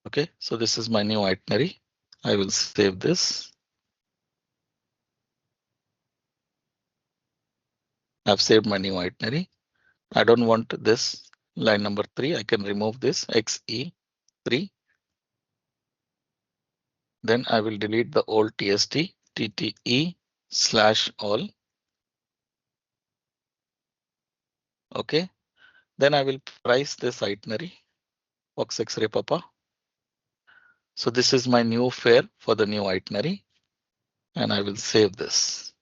Okay, so this is my new itinerary. I will save this. I've saved my new itinerary. I don't want this line number 3. I can remove this XE3. Then I will delete the old TST TTE/all. Okay. Then I will price this itinerary. Fox X-ray Papa. So this is my new fare for the new itinerary. And I will save this.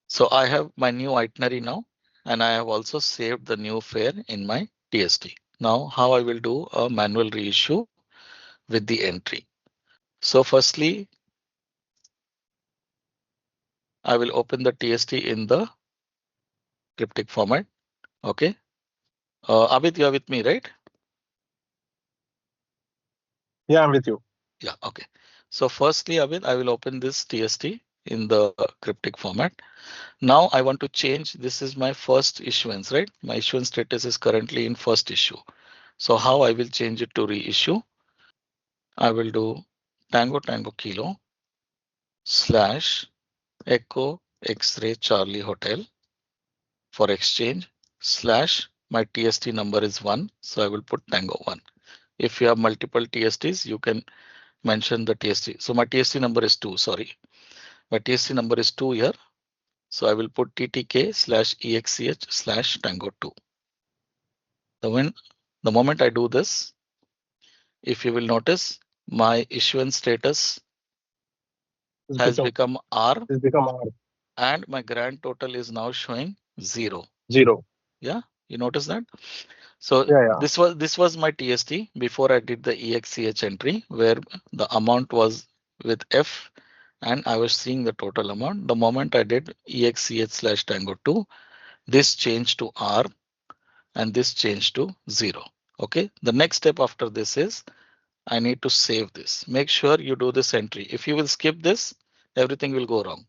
So I have my new itinerary now. And I have also saved the new fare in my TST. Now how I will do a manual reissue with the entry. So firstly, I will open the TST in the cryptic format. Okay. Abid, you are with me, right? Yeah, I'm with you. Yeah. Okay. So firstly, Abid, I will open this TST in the cryptic format. Now I want to change. This is my first issuance, right? My issuance status is currently in first issue. So how I will change it to reissue? I will do Tango Tango Kilo / Echo X-ray Charlie Hotel for exchange / my TST number is 1. So I will put Tango 1. If you have multiple TSTs, you can mention the TST. So my TST number is 2. Sorry. My TST number is 2 here. So I will put TTK/EXCH/Tango 2. The moment I do this, if you will notice, my issuance status It's has become become R it's become R and my grand total is now showing 0. 0. Yeah, you notice that? So Yeah, yeah. this was my TST before I did the EXCH entry where the amount was with F and I was seeing the total amount. The moment I did EXCH/Tango 2, this changed to R and this changed to 0. Okay, the next step after this is I need to save this. Make sure you do this entry. If you will skip this, everything will go wrong.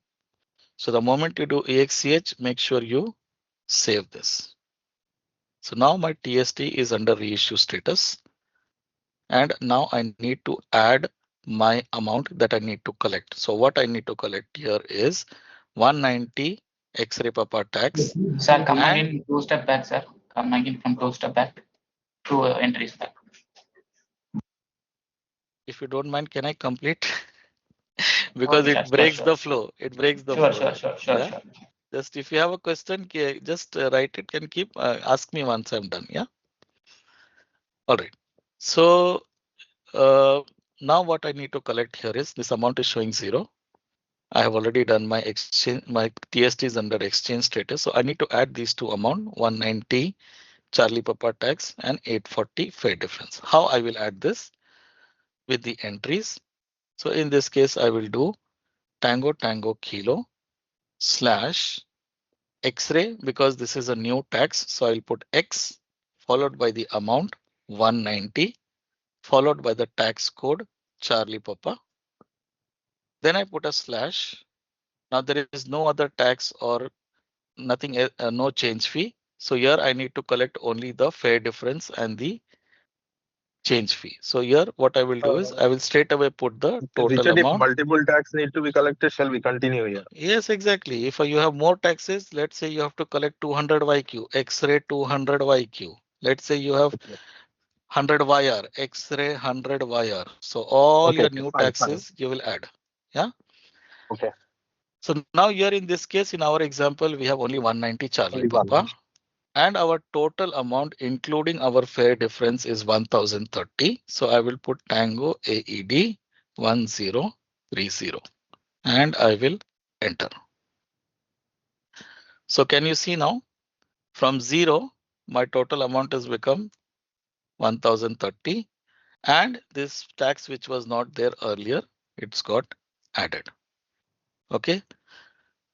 So the moment you do EXCH, make sure you save this. So now my TST is under reissue status. And now I need to add my amount that I need to collect. So what I need to collect here is 190 X-ray Papa tax. Sir, come And again 2 step back, sir. Come again from 2 step back. 2 entries back. if you don't mind, can I complete? Because Okay, it sir. Sure, breaks sure. the flow. It breaks the Sure, flow. sure, sure, sure, Yeah. sure. Just if you have a question, just write it. Can keep ask me once I'm done. Yeah. All right. So now what I need to collect here is this amount is showing 0. I have already done my exchange. My TST is under exchange status. So I need to add these two amount 190 Charlie Papa tax and 840 fare difference. How I will add this with the entries. So in this case, I will do Tango Tango Kilo / X-ray because this is a new tax. So I'll put X followed by the amount 190 followed by the tax code Charlie Papa. Then I put a slash. Now there is no other tax or nothing, no change fee. So here I need to collect only the fare difference and the change fee. So here what I will do is I will straight away put the total Richard, if amount. multiple tax need to be collected, shall we continue here? Yes, exactly. If you have more taxes, let's say you have to collect 200 YQ, X-ray 200 YQ. Let's say you have Okay. 100 YR, X-ray 100 YR. So all Okay, your okay, new fine, fine. taxes you will add. Yeah. Okay. So now here in this case, in our example, we have only 190 Charlie Only one. Papa. And our total amount, including our fare difference, is 1030. So I will put Tango AED 1030 and I will enter. So can you see now from 0, my total amount has become 1030 and this tax which was not there earlier, it's got added. Okay,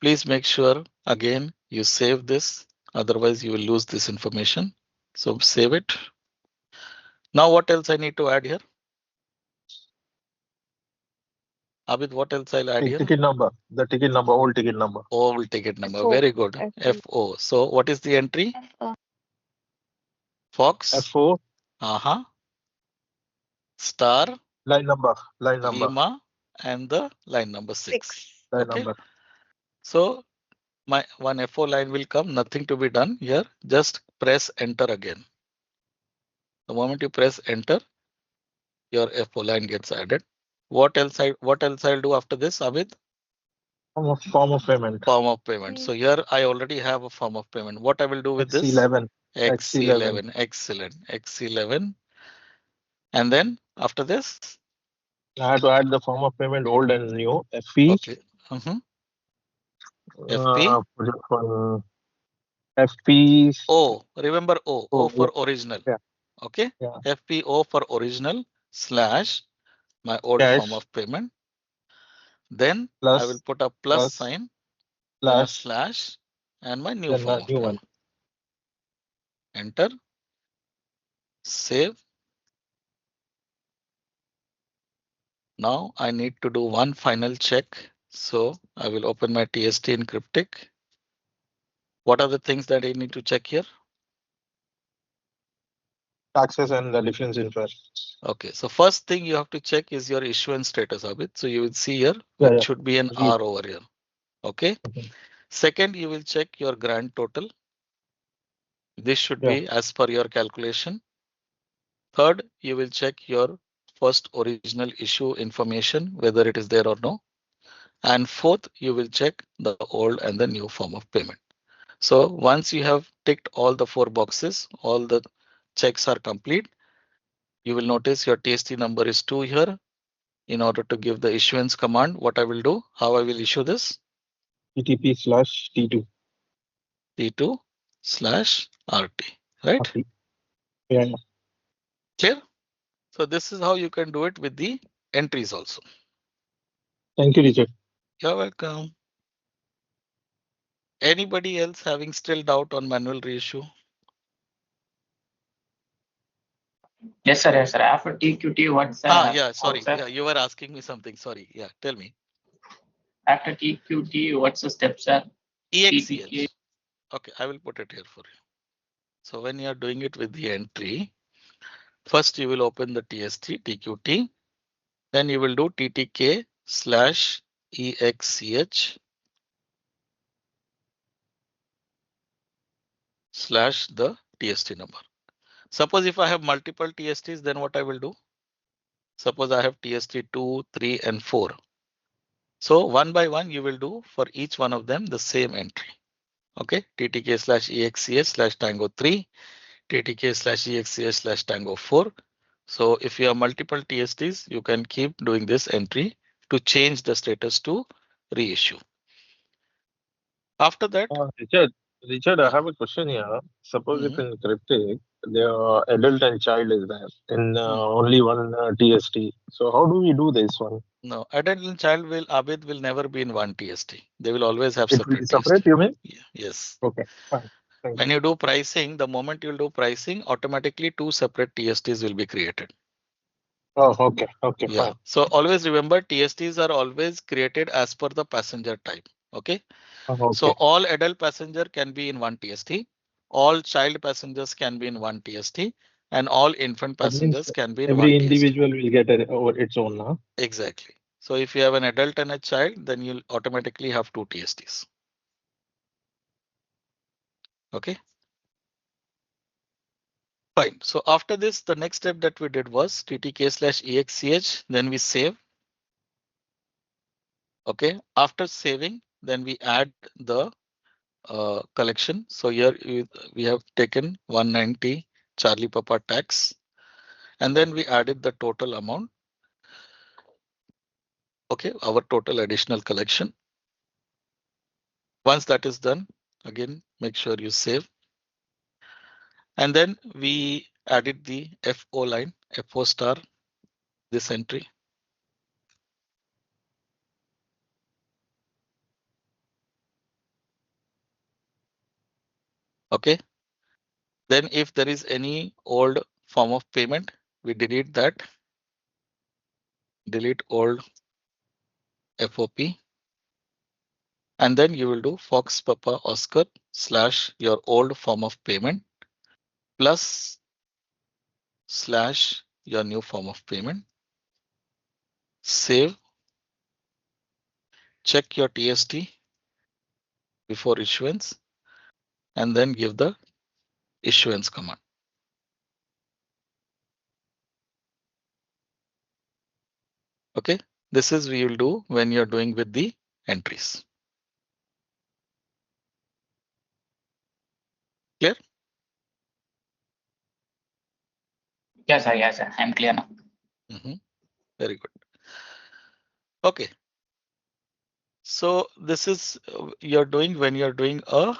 please make sure again you save this, otherwise you will lose this information. So save it. Now what else I need to add here? Abid, what else I'll add here? Ticket number. The ticket number, old ticket number. Old ticket number. FO. Very good. FO. FO. So what is the entry? FO. Fox FO Aha, star, Line number. Line number. Lima, and the line number 6. Line Okay. number. So my one FO line will come, nothing to be done here. Just press enter again. The moment you press enter, your FO line gets added. What else I'll do after this, Abid? Form of payment. Form of payment. So here I already have a form of payment. What I will do with this? X11. X11. X11. Excellent. X11. And then after this? I have to add the form of payment old and new. FE. Okay. FP. FP. O. Remember O. O Oh, for original. yeah. Okay. Yeah. FPO for original slash my old form Cash of payment. Then I will plus put a plus plus sign, then a slash slash, and my new then form a of new payment. one. Enter, save. Now I need to do one final check. So I will open my TST in Cryptic. What are the things that I need to check here? Taxes and the difference in fare. Okay, so first thing you have to check is your issuance status of it. So you will see here, Yeah, it yeah. should be an Read. R over here. Okay. Mhm. Second, you will check your grand total. This should Yeah. be as per your calculation. Third, you will check your first original issue information, whether it is there or no. And fourth, you will check the old and the new form of payment. So once you have ticked all the four boxes, all the checks are complete. You will notice your TST number is 2 here. In order to give the issuance command, what I will do, how I will issue this? TTP/T2. T2 slash RT, right? Okay. Yeah, yeah. Clear? So this is how you can do it with the entries also. Thank you, Richard. You're welcome. Anybody else having still doubt on manual reissue? Yes, sir. Yes, sir. After TQT, what's Yeah, out, sorry. sir? Yeah, you were asking me something. Sorry. Yeah, tell me. After TQT, what's the step, sir? TTK. EXCH. Okay, I will put it here for you. So when you are doing it with the entry, first you will open the TST, TQT, then you will do TTK slash EXCH slash the TST number. Suppose if I have multiple TSTs, then what I will do? Suppose I have TST 2, 3, and 4. So one by one, you will do for each one of them the same entry. Okay, TTK slash EXCH slash Tango 3, TTK slash EXCH slash Tango 4. So if you have multiple TSTs, you can keep doing this entry to change the status to reissue. After that, Richard, I yeah, have a question here. Suppose if mhm, in cryptic, the adult and child is there in hmm. only one TST. So how do we do this one? No, adult and child will Abid will never be in one TST. They will always have It will be separate TST. separate, you mean? Yeah, yes. Okay, fine. Thank When you. you do pricing, the moment you do pricing, automatically two separate TSTs will be created. Oh, okay, okay, Yeah. fine. So always remember TSTs are always created as per the passenger type. Okay. Oh, So okay. all adult passenger can be in one TST, all child passengers can be in one TST, and all infant That means passengers can be in one every TST. individual will get its own, huh? Exactly. So if you have an adult and a child, then you'll automatically have two TSTs. Okay. Fine. So after this, the next step that we did was TTK slash EXCH, then we save. Okay. After saving, then we add the collection. So here we have taken 190 Charlie Papa tax, and then we added the total amount. Okay, our total additional collection. Once that is done, again, make sure you save. And then we added the FO line, FO star, this entry. Okay. Then if there is any old form of payment, we delete that, delete old FOP. And then you will do Fox Papa Oscar slash your old form of payment plus slash your new form of payment, save, check your TST before issuance, and then give the issuance command. Okay, this is we will do when you're doing with the entries. Clear? Yes, sir. I'm clear now. Very good. Okay, so this is you're doing when you're doing a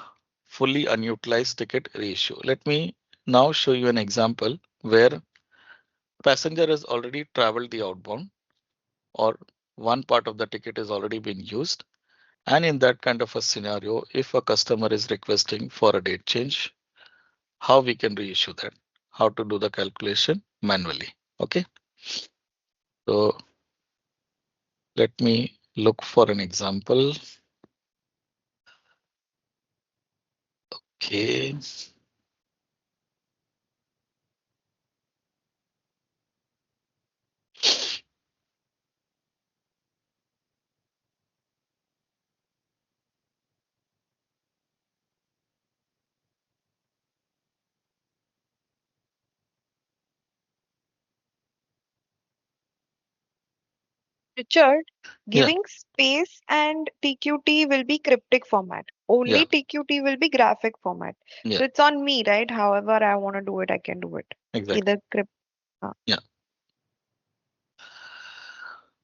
fully unutilized ticket reissue. Let me now show you an example where passenger has already traveled the outbound, or one part of the ticket has already been used. And in that kind of a scenario, if a customer is requesting for a date change, how we can reissue that, how to do the calculation manually. Okay, so let me look for an example. Okay, Richard, yeah, giving space and TQT will be cryptic format. yeah, Only TQT will be graphic format. yeah, So it's on me, right? However I want to do it, I can do it. exactly. Either crypt. Yeah.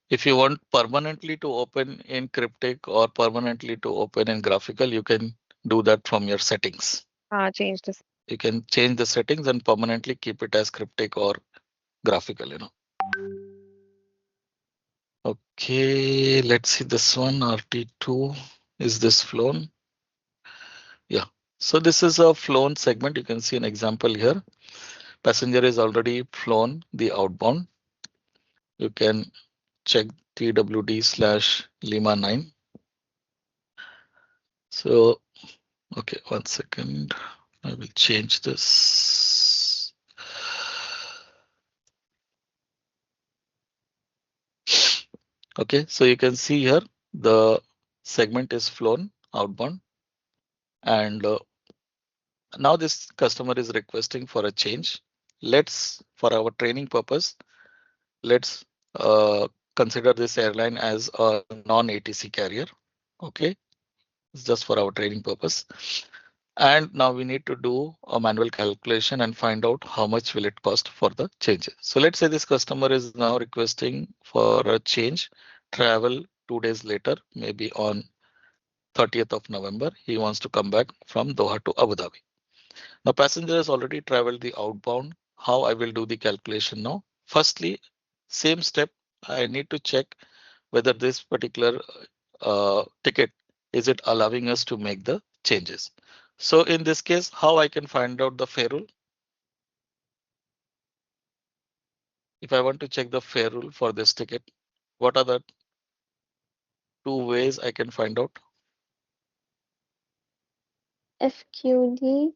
If you want permanently to open in cryptic or permanently to open in graphical, you can do that from your settings. Change this. You can change the settings and permanently keep it as cryptic or graphical. Okay, let's see this one, RT2. Is this flown? Yeah. So this is a flown segment. You can see an example here. Passenger is already flown the outbound. You can check TWD slash Lima 9. So, okay, 1 second. I will change this. Okay, so you can see here the segment is flown outbound, and now this customer is requesting for a change. Let's, for our training purpose, let's consider this airline as a non-ATC carrier. Okay, it's just for our training purpose. And now we need to do a manual calculation and find out how much will it cost for the changes. So let's say this customer is now requesting for a change, travel 2 days later, maybe on 30th of November. He wants to come back from Doha to Abu Dhabi. Now passenger has already traveled the outbound. How I will do the calculation now? Firstly, same step, I need to check whether this particular ticket, is it allowing us to make the changes. So in this case, how I can find out the fare rule? If I want to check the fare rule for this ticket, what are the two ways I can find out? FQD.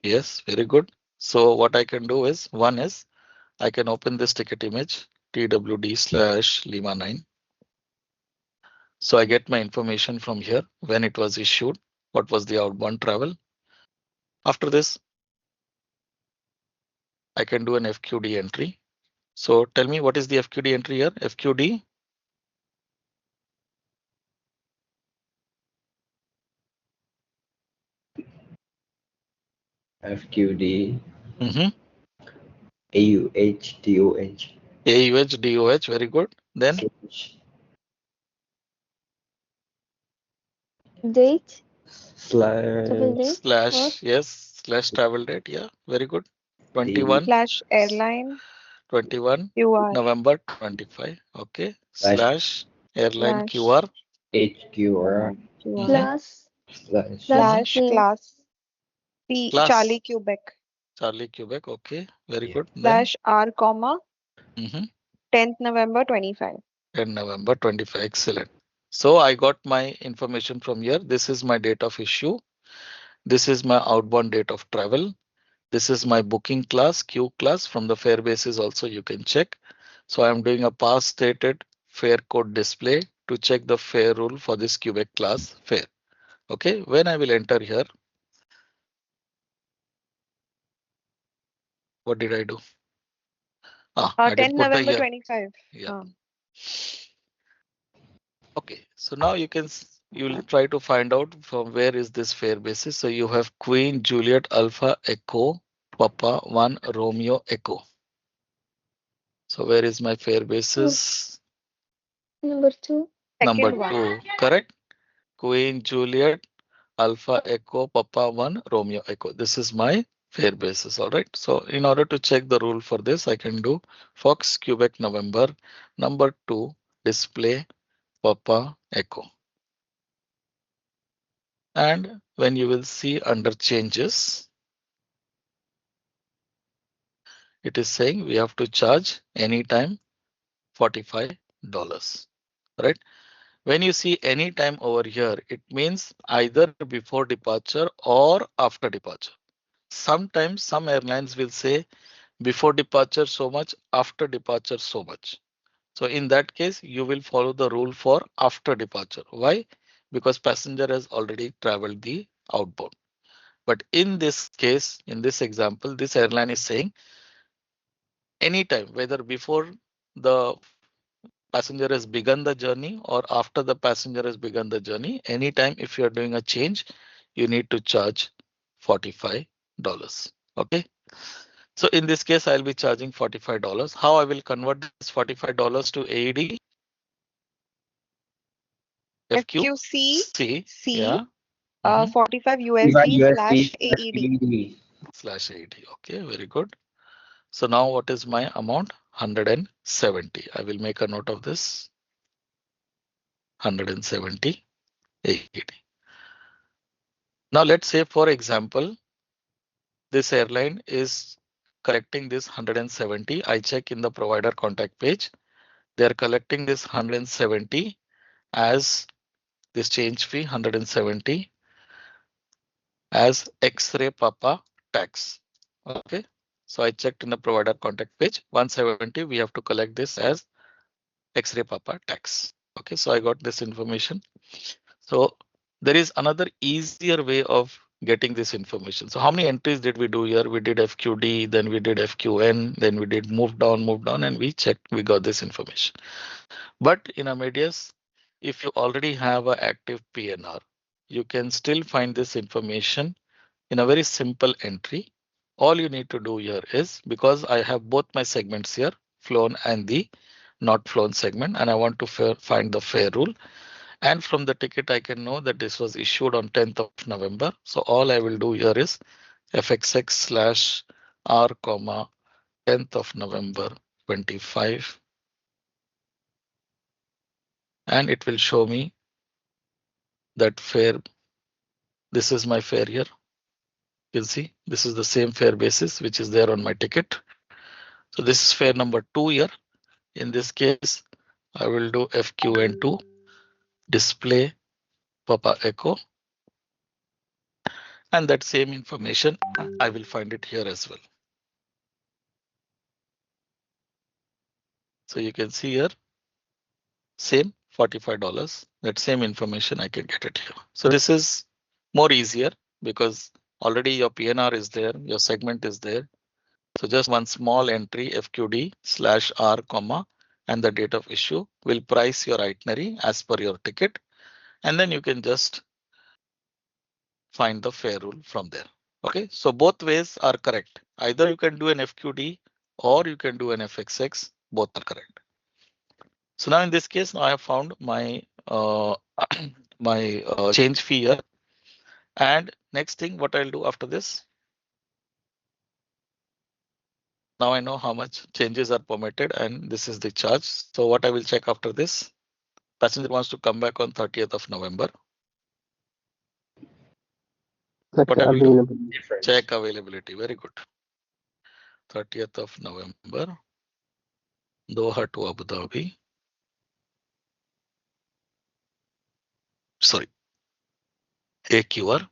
Yes, very good. So what I can do is, one is I can open this ticket image, TWD slash Lima 9. So I get my information from here, when it was issued, what was the outbound travel. After this, I can do an FQD entry. So tell me, what is the FQD entry here? FQD. FQD Mm-hmm. AUHDOH AUH, DOH, very good. Then slash Date. Double slash date. Or slash, yes, slash travel date. Yeah, very good. D 21, Slash airline 21 QR November 25. Okay. slash Slash airline slash QR. HQR airline QR Mm-hmm. plus slash plus Mm-hmm. slash K. class C Class Charlie Quebec Charlie Quebec. Okay, very yeah good. Then slash R comma mm-hmm. 10th November 25. 10 November 25. Excellent. So I got my information from here. This is my date of issue. This is my outbound date of travel. This is my booking class, Q class. From the fare basis also you can check. So I'm doing a past stated fare code display to check the fare rule for this Quebec class fare. Okay, when I will enter here, what did I do? I 10 did put the November year. 25. Yeah. Okay, so now you'll try to find out from where is this fare basis. So you have Queen Juliet Alpha Echo Papa 1 Romeo Echo. So where is my fare basis? Number 2. Number Second one. 2, correct? Queen Juliet Alpha Echo Papa 1 Romeo Echo. This is my fare basis. All right. So in order to check the rule for this, I can do Fox Quebec November number 2 display Papa Echo. And when you will see under changes, it is saying we have to charge anytime $45. Right? When you see anytime over here, it means either before departure or after departure. Sometimes some airlines will say before departure so much, after departure so much. So in that case, you will follow the rule for after departure. Why? Because passenger has already traveled the outbound. But in this case, in this example, this airline is saying anytime, whether before the passenger has begun the journey or after the passenger has begun the journey, anytime if you are doing a change, you need to charge $45. Okay. So in this case, I'll be charging $45. How I will convert this $45 to AED? FQC FQC. C Yeah. Mhm. 45 Divide USD USD slash slash AED. AED. Slash AED. Okay, very good. So now what is my amount? 170. I will make a note of this. 170 AED. Now let's say, for example, this airline is collecting this 170. I check in the provider contact page. They are collecting this 170 as this change fee 170 as X-ray Papa tax. Okay. So I checked in the provider contact page 170. We have to collect this as X-ray Papa tax. Okay. So I got this information. So there is another easier way of getting this information. So how many entries did we do here? We did FQD, then we did FQN, then we did move down, and we checked, we got this information. But in Amadeus, if you already have an active PNR, you can still find this information in a very simple entry. All you need to do here is, because I have both my segments here, flown and the not flown segment, and I want to find the fare rule. And from the ticket, I can know that this was issued on 10th of November. So all I will do here is fxx slash r comma 10th of November 25, and it will show me that fare. This is my fare here. You can see this is the same fare basis which is there on my ticket. So this is fare number 2 here. In this case, I will do FQN2 display Papa Echo, and that same information I will find it here as well. So you can see here, same $45. That same information I can get it here. So this is more easier because already your PNR is there, your segment is there. So just one small entry FQD slash R comma and the date of issue will price your itinerary as per your ticket, and then you can just find the fare rule from there. Okay, so both ways are correct. Either you can do an FQD or you can do an FXX. Both are correct. So now in this case, now I have found my my change fee here. And next thing, what I'll do after this, now I know how much changes are permitted, and this is the charge. So what I will check after this, passenger wants to come back on 30th of November. Check What I will do, available. Difference. check availability. Very good. 30th of November, Doha to Abu Dhabi. Sorry, AQR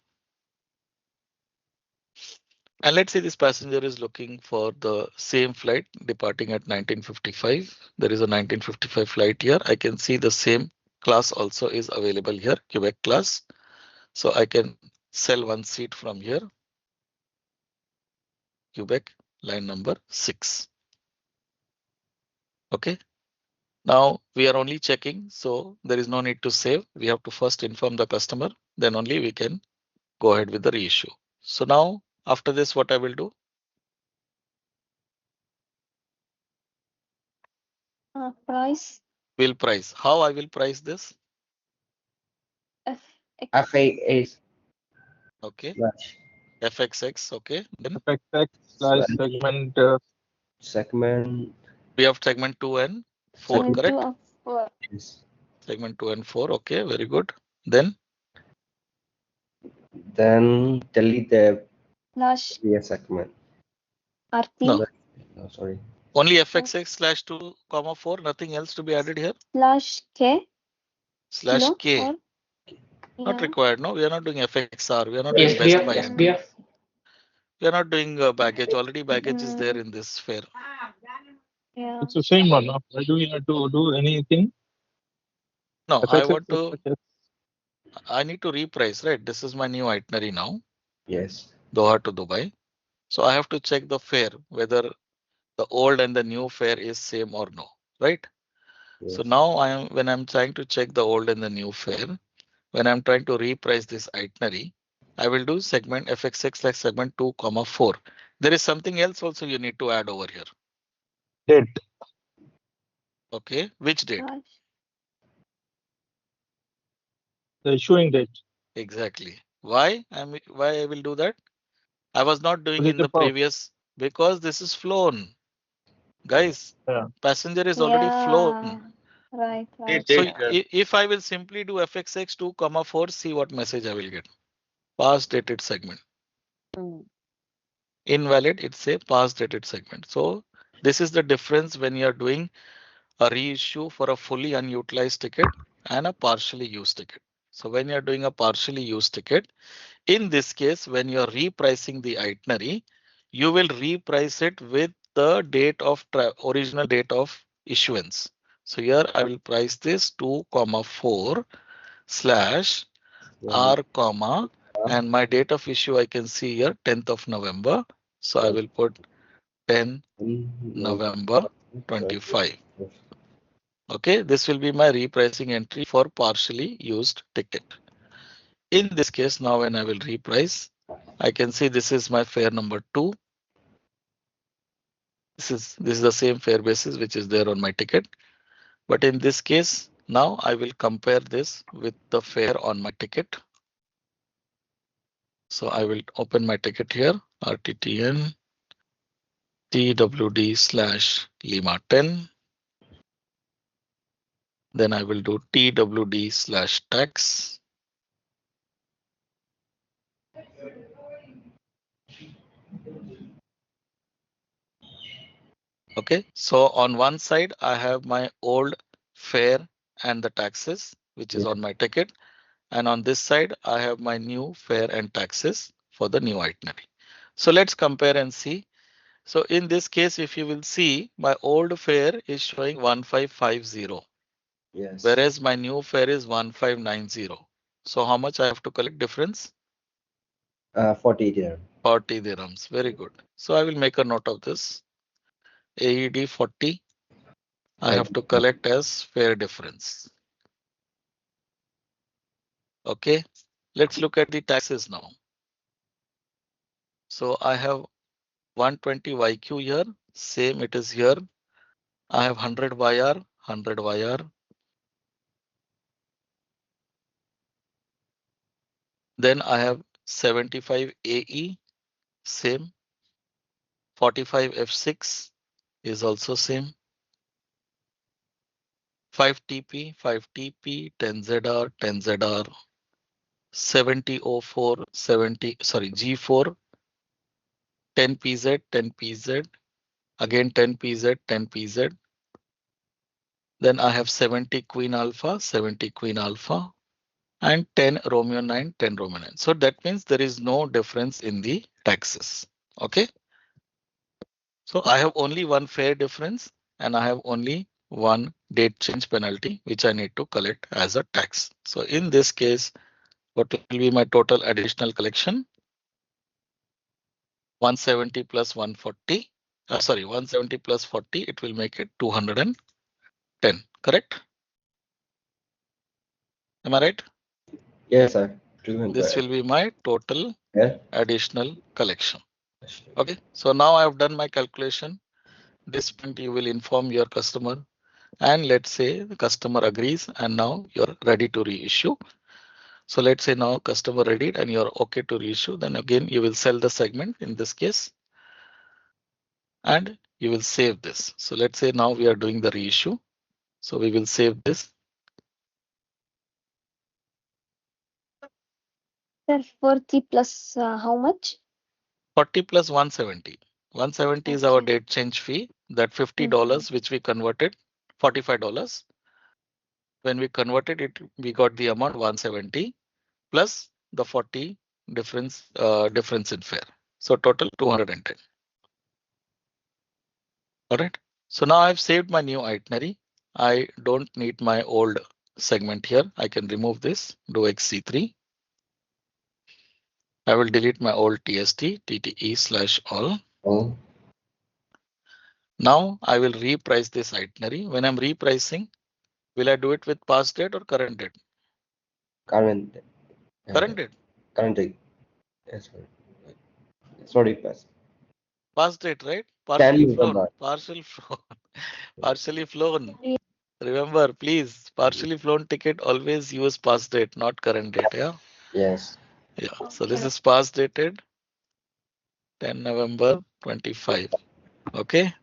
And let's say this passenger is looking for the same flight departing at 1955. There is a 1955 flight here. I can see the same class also is available here, Quebec class. So I can sell one seat from here, Quebec, line number 6. Okay. Now we are only checking, so there is no need to save. We have to first inform the customer, then only we can go ahead with the reissue. So now after this, what I will do? Price Will price. How I will price this? FX. FAA Okay. slash FXX. Okay. Then FXX slash slash segment segment we have segment 2 and 4, segment Segment 2 correct? of 4. is Segment 2 and 4. Okay. Very good. Then then delete the Slash previous segment. no, RT. No, sorry. only FXX slash 2 comma 4. Nothing else to be added here. Slash K. Slash Kilo. K. Or Not yeah. required. No, we are not doing FXR. We are not doing best SBF, buy entry. SBF. We are not doing baggage. Already baggage is there Mm, in this fare. yeah. it's the same one. No? Why do we have to do anything? No, I FXX, want to, FXX. I need to reprice, right? This is my new itinerary now, Yes. Doha to Dubai. So I have to check the fare, whether the old and the new fare is same or no, right? So Yes. now when I'm trying to check the old and the new fare, when I'm trying to reprice this itinerary, I will do segment FXX like segment 2 comma 4. There is something else also you need to add over here. Date, Okay, which date? Slash. the issuing date. Exactly. Why I will do that? I was not doing Because in it's a the perk. previous because this is flown. Guys, Yeah. passenger is already Yeah. flown. Right. Right. Date, So date. Yeah. Yeah. if I will simply do FXX 2 comma 4, see what message I will get. Past dated segment. Mm. Invalid, it's a past dated segment. So this is the difference when you are doing a reissue for a fully unutilized ticket and a partially used ticket. So when you are doing a partially used ticket, in this case, when you are repricing the itinerary, you will reprice it with the date of original date of issuance. So here I will price this 2 comma 4 slash Then r comma and my date of issue I can see here 10th of November. So I will put 10 November 25. Okay, this will be my repricing entry for partially used ticket. In this case, now when I will reprice, I can see this is my fare number 2. This is the same fare basis which is there on my ticket. But in this case, now I will compare this with the fare on my ticket. So I will open my ticket here, RTTN TWD slash Lima 10. Then I will do TWD slash tax. Okay, so on one side, I have my old fare and the taxes, which is yeah. on my ticket. And on this side, I have my new fare and taxes for the new itinerary. So let's compare and see. So in this case, if you will see, my old fare is showing 1550, Yes. whereas my new fare is 1590. So how much I have to collect difference? 40 there. 40 dirhams. Very good. So I will make a note of this. AED 40, I I have to collect as fare difference. Okay, let's look at the taxes now. So I have 120 YQ here, same it is here. I have 100 YR, 100 YR. Then I have 75 AE, same. 45 F6 is also same. 5 TP, 5 TP, 10 ZR, 10 ZR. 7004, 70, sorry, G4, 10 PZ, 10 PZ. Again 10 PZ, 10 PZ. Then I have 70 Queen Alpha, 70 Queen Alpha, and 10 Romeo 9, 10 Romeo 9. So that means there is no difference in the taxes. Okay. So I have only one fare difference and I have only one date change penalty, which I need to collect as a tax. So in this case, what will be my total additional collection? 170 plus 140. Sorry, 170 plus 40, it will make it 210. Correct? Am I right? Yes, sir. This 200. will be my total Yeah. additional collection. Okay, so now I have done my calculation. This point you will inform your customer, and let's say the customer agrees and now you're ready to reissue. So let's say now customer ready and you're okay to reissue. Then again, you will sell the segment in this case and you will save this. So let's say now we are doing the reissue. So we will save this. Sir, 40 plus how much? 40 plus 170. 170 is our Okay. date change fee. That $50 which we converted, $45. When we converted it, we got the amount 170 plus the 40 difference in fare. So total 210. All right. So now I've saved my new itinerary. I don't need my old segment here. I can remove this, do XC3. I will delete my old TST, TTE/all. Oh, Now I will reprice this itinerary. When I'm repricing, will I do it with past date or current date? current. Current date. Current. Yes, sir. Sorry, pass. Past date, right? Can Partially you run flown. that? Partial flown. Partially flown. Yeah. Remember, please, partially flown ticket always use past date, not current date. Yeah. Yes. Yeah. So this Okay. is past dated 10 November 25. Okay.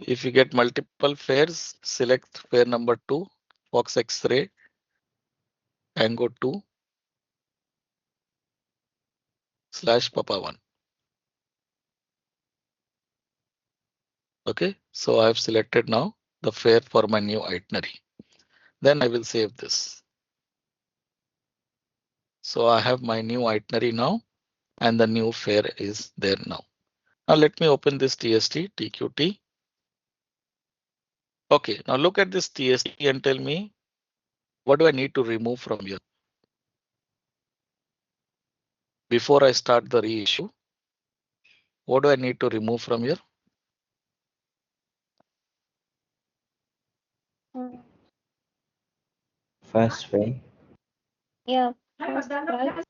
If you get multiple fares, select fare number 2, Fox X-ray, Tango 2 / Papa 1. Okay. So I've selected now the fare for my new itinerary. Then I will save this. So I have my new itinerary now and the new fare is there now. Now let me open this TST, TQT. Okay, now look at this TST and tell me what do I need to remove from here before I start the reissue. What do I need to remove from here? Mm, First way. yeah. First price.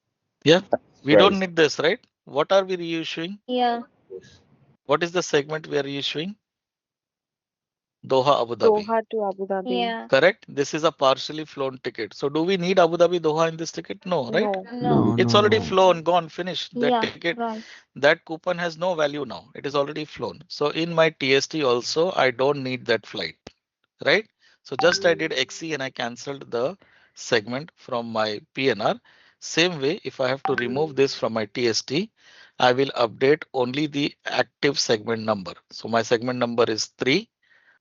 Yeah, we don't Price. need this, right? What are we reissuing? Yeah. Yes. What is the segment we are reissuing? Doha, Abu Dhabi. Doha to Abu Dhabi. Yeah. Correct? This is a partially flown ticket. So do we need Abu Dhabi, Doha in this ticket? No, right? No. No. It's already flown, gone, finished. That Yeah. ticket, Right. that coupon has no value now. It is already flown. So in my TST also, I don't need that flight, right? So just I did XC and I cancelled the segment from my PNR. Same way, if I have to remove this from my TST, I will update only the active segment number. So my segment number is 3.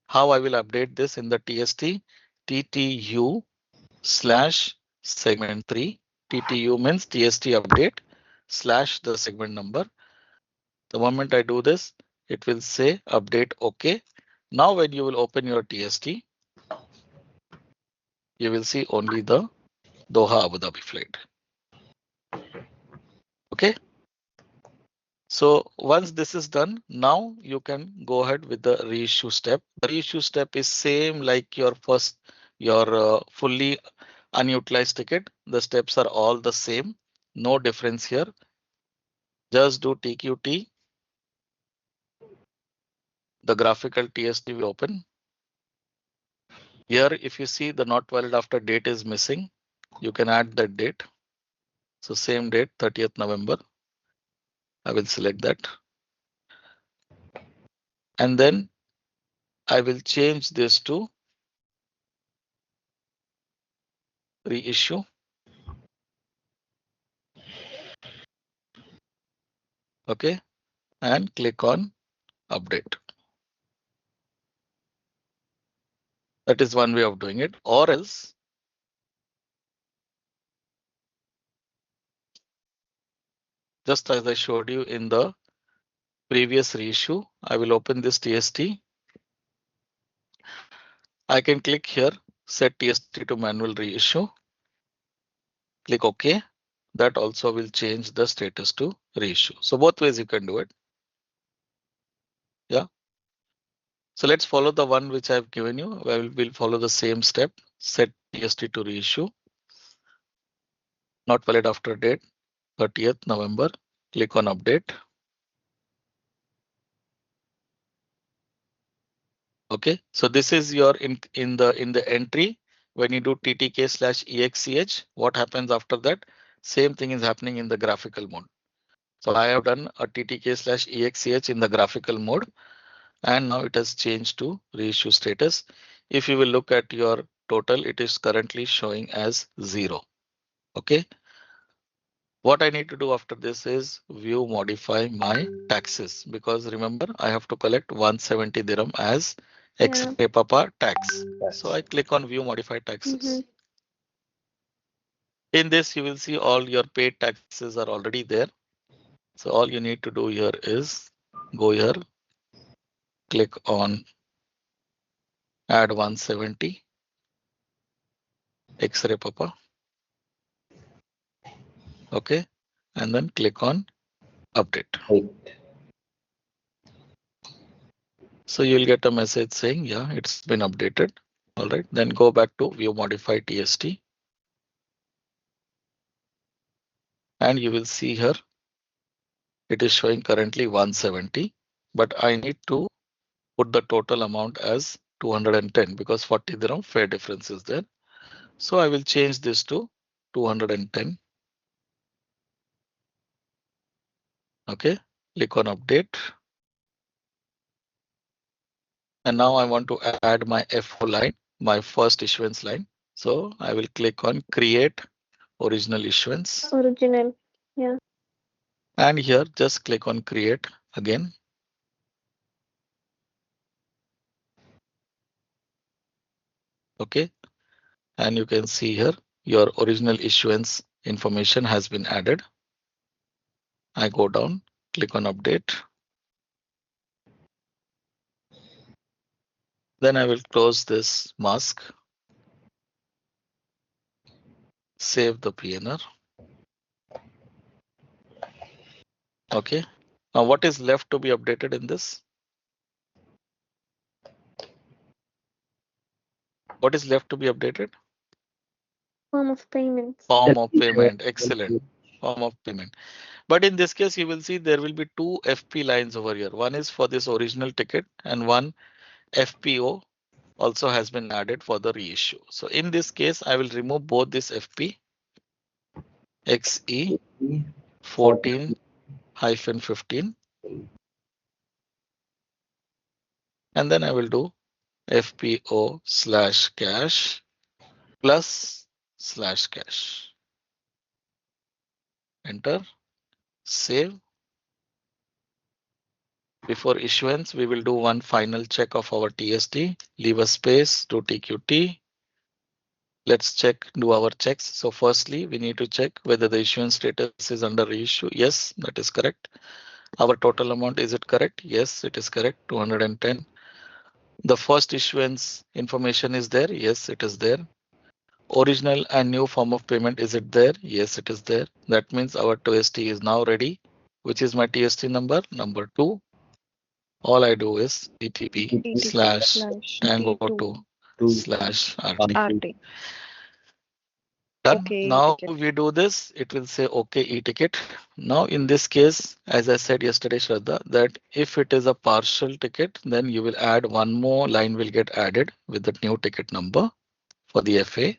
How I will update this in the TST? TTU slash segment 3. TTU means TST update slash the segment number. The moment I do this, it will say update OK. Now when you will open your TST, you will see only the Doha Abu Dhabi flight. Okay. So once this is done, now you can go ahead with the reissue step. The reissue step is same like your first, your fully unutilized ticket. The steps are all the same. No difference here. Just do TQT. The graphical TST we open. Here, if you see the not valid after date is missing, you can add that date. So same date, 30th November. I will select that. And then I will change this to reissue. Okay. And click on update. That is one way of doing it. Or else just as I showed you in the previous reissue. I will open this TST. I can click here, set TST to manual reissue. Click OK. That also will change the status to reissue. So both ways you can do it. Yeah. So let's follow the one which I've given you. We'll follow the same step. Set TST to reissue. Not valid after date 30th November. Click on update. Okay. So this is your in the entry. When you do ttk/exch, what happens after that? Same thing is happening in the graphical mode. So I have done a ttk/exch in the graphical mode, and now it has changed to reissue status. If you will look at your total, it is currently showing as 0. Okay. What I need to do after this is view modify my taxes, because remember I have to collect 170 dirham as Yeah. X-ray Papa tax. So Yes. I click on view modify taxes. Mm-hmm. In this you will see all your paid taxes are already there. So all you need to do here is go here, click on add 170 X-ray Papa. Okay. And then click on update. Right. So you'll get a message saying, yeah, it's been updated. All right. Then go back to view modify TST. And you will see here it is showing currently 170, but I need to put the total amount as 210 because 40 dirham fair difference is there. So I will change this to 210. Okay, click on update. And now I want to add my FO line, my first issuance line. So I will click on create original issuance. Original. Yeah. And here just click on create again. Okay, and you can see here your original issuance information has been added. I go down, click on update. Then I will close this mask, save the PNR. Okay. Now what is left to be updated in this? What is left to be updated? Form of payments. Form of payment. Excellent. Form of payment. But in this case, you will see there will be two FP lines over here. One is for this original ticket and one FPO also has been added for the reissue. So in this case, I will remove both this FP XE 14-15 and then I will do FPO/cash plus/cash. Enter, save. Before issuance, we will do one final check of our TST. Leave a space to TQT. Let's do our checks. So firstly, we need to check whether the issuance status is under reissue. Yes, that is correct. Our total amount, is it correct? Yes, it is correct, 210. The first issuance information is there. Yes, it is there. Original and new form of payment, is it there? Yes, it is there. That means our TST is now ready. Which is my TST number? Number 2. All I do is TTP TTP slash slash Tango T2 2 slash RT. RT. Done. Okay, Now e-ticket. we do this, it will say OK e-ticket. Now in this case, as I said yesterday, Shraddha, that if it is a partial ticket, then you will add one more line will get added with the new ticket number for the FA.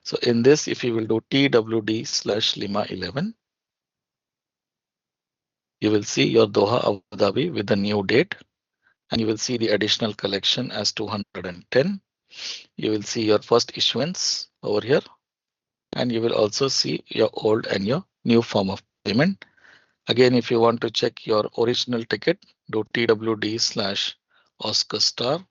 So in this, if you will do TWD/Lima 11, you will see your Doha Abu Dhabi with the new date, and you will see the additional collection as 210. You will see your first issuance over here, and you will also see your old and your new form of payment. Again, if you want to check your original ticket, do TWD/Oscar star.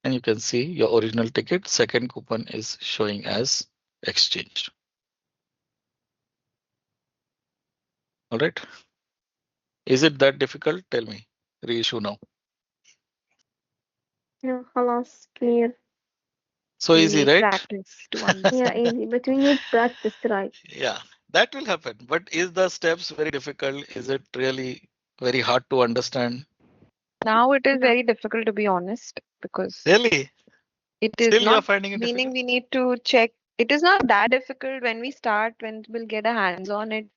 and you can see your original ticket, second coupon is showing as exchanged. All right. Is it that difficult? Tell me. Reissue now. No, halas, clear. So We easy, need right? practice to Yeah, understand. easy, but we need practice, right? Yeah, that will happen. But is the steps very difficult? Is it really very hard to understand? Now it is No. very difficult to be honest because Really? it is Still you are not finding it meaning difficult? we need to check. It is not that difficult when we start, when we'll get a hands on it,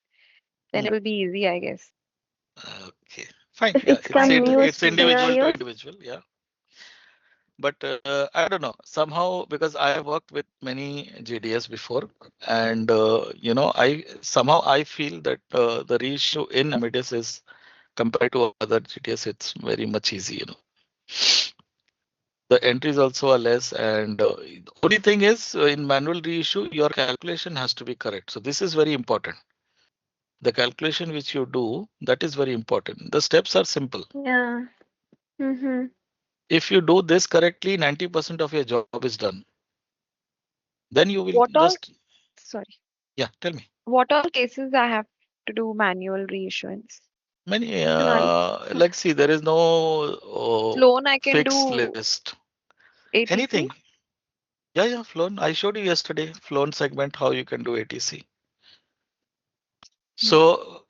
then Hmm. it will be easy, I guess. Okay, fine. If Yeah, it's it's I some new it's understood. individual to scenarios, individual. Yeah, but I don't know. Somehow because I have worked with many GDS before, and I somehow I feel that the reissue in Amadeus is compared to other GDS, it's very much easy. The entries also are less, and the only thing is in manual reissue, your calculation has to be correct. So this is very important. The calculation which you do, that is very important. The steps are simple. yeah. Mm-hmm. If you do this correctly, 90% of your job is done. Then you will What all, just, sorry, yeah, tell me. what all cases I have to do manual reissuance? Many, Right. like, see, there is no Loan I can fixed do list. ATC. Anything. Yeah, yeah, Flown. I showed you yesterday, Flown segment, how you can do ATC. Hmm. So,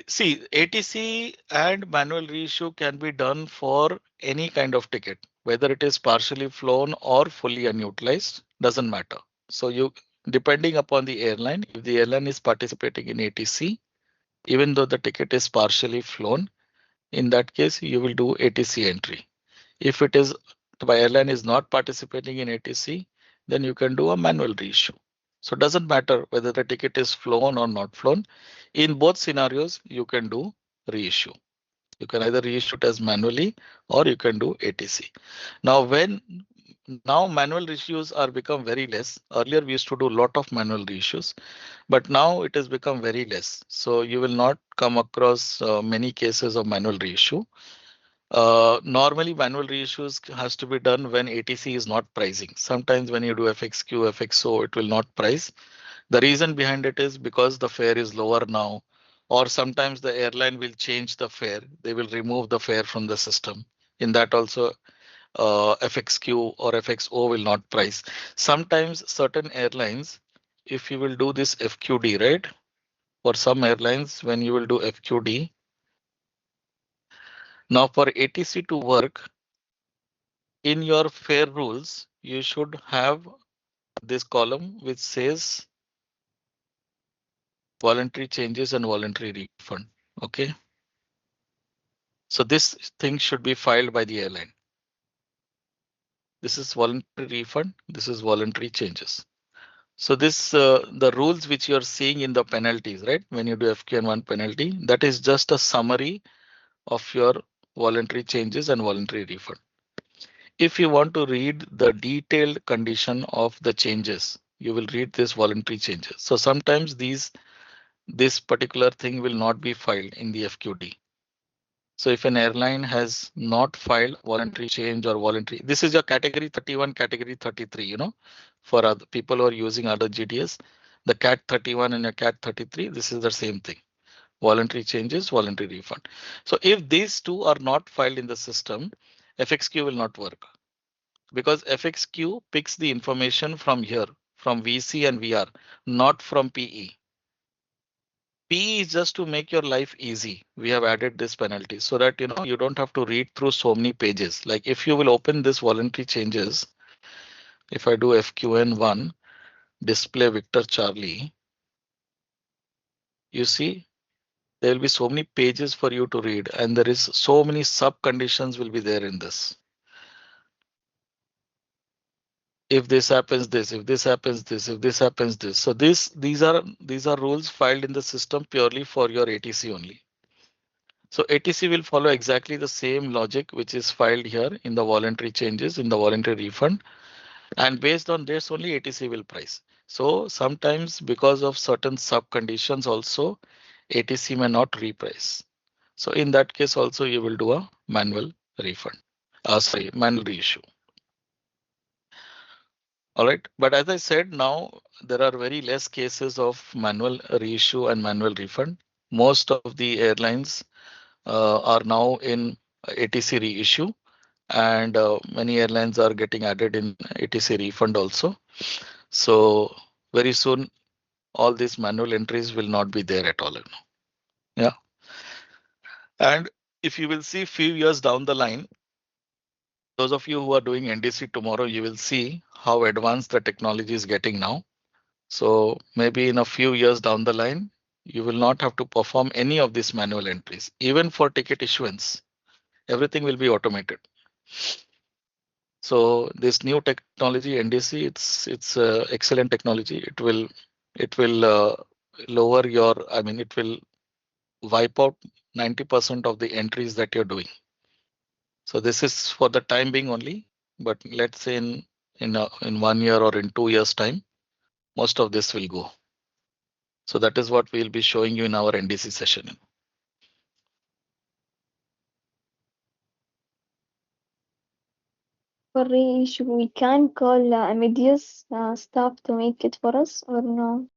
see, ATC and manual reissue can be done for any kind of ticket, whether it is partially flown or fully unutilized, doesn't matter. So, depending upon the airline, if the airline is participating in ATC, even though the ticket is partially flown, in that case, you will do ATC entry. If it is the airline is not participating in ATC, then you can do a manual reissue. So it doesn't matter whether the ticket is flown or not flown. In both scenarios, you can do reissue. You can either reissue it as manually or you can do ATC. Now manual reissues are become very less. Earlier we used to do a lot of manual reissues, but now it has become very less. So you will not come across many cases of manual reissue. Normally, manual reissues has to be done when ATC is not pricing. Sometimes when you do FXQ, FXO, it will not price. The reason behind it is because the fare is lower now, or sometimes the airline will change the fare. They will remove the fare from the system. In that also, FXQ or FXO will not price. Sometimes certain airlines, if you will do this FQD, right? For some airlines, when you will do FQD, now for ATC to work, in your fare rules, you should have this column which says voluntary changes and voluntary refund. Okay. So this thing should be filed by the airline. This is voluntary refund. This is voluntary changes. So the rules which you are seeing in the penalties, right? When you do FQN1 penalty, that is just a summary of your voluntary changes and voluntary refund. If you want to read the detailed condition of the changes, you will read this voluntary changes. So sometimes this particular thing will not be filed in the FQD. So if an airline has not filed voluntary change or voluntary, this is your category 31, category 33, for other people who are using other GDS, the CAT 31 and your CAT 33, this is the same thing. Voluntary changes, voluntary refund. So if these two are not filed in the system, FXQ will not work because FXQ picks the information from here, from VC and VR, not from PE. PE is just to make your life easy. We have added this penalty so that you don't have to read through so many pages. Like if you will open this voluntary changes, if I do FQN1, display Victor Charlie, you see there will be so many pages for you to read, and there is so many sub conditions will be there in this. If this happens this, if this happens this, if this happens this. So these are rules filed in the system purely for your ATC only. So ATC will follow exactly the same logic which is filed here in the voluntary changes in the voluntary refund, and based on this only ATC will price. So sometimes because of certain sub conditions also ATC may not reprice. So in that case also you will do a manual refund. Sorry, manual reissue. All right. But as I said, now there are very less cases of manual reissue and manual refund. Most of the airlines are now in ATC reissue, and many airlines are getting added in ATC refund also. So very soon, all these manual entries will not be there at all. Yeah. And if you will see few years down the line, those of you who are doing NDC tomorrow, you will see how advanced the technology is getting now. So maybe in a few years down the line, you will not have to perform any of these manual entries. Even for ticket issuance, everything will be automated. So this new technology NDC, it's excellent technology. It will lower your, I mean, it will wipe out 90% of the entries that you're doing. So this is for the time being only, but let's say in 1 year or in 2 years time, most of this will go. So that is what we'll be showing you in our NDC session. For reissue, we can call Amadeus staff to make it for us or no?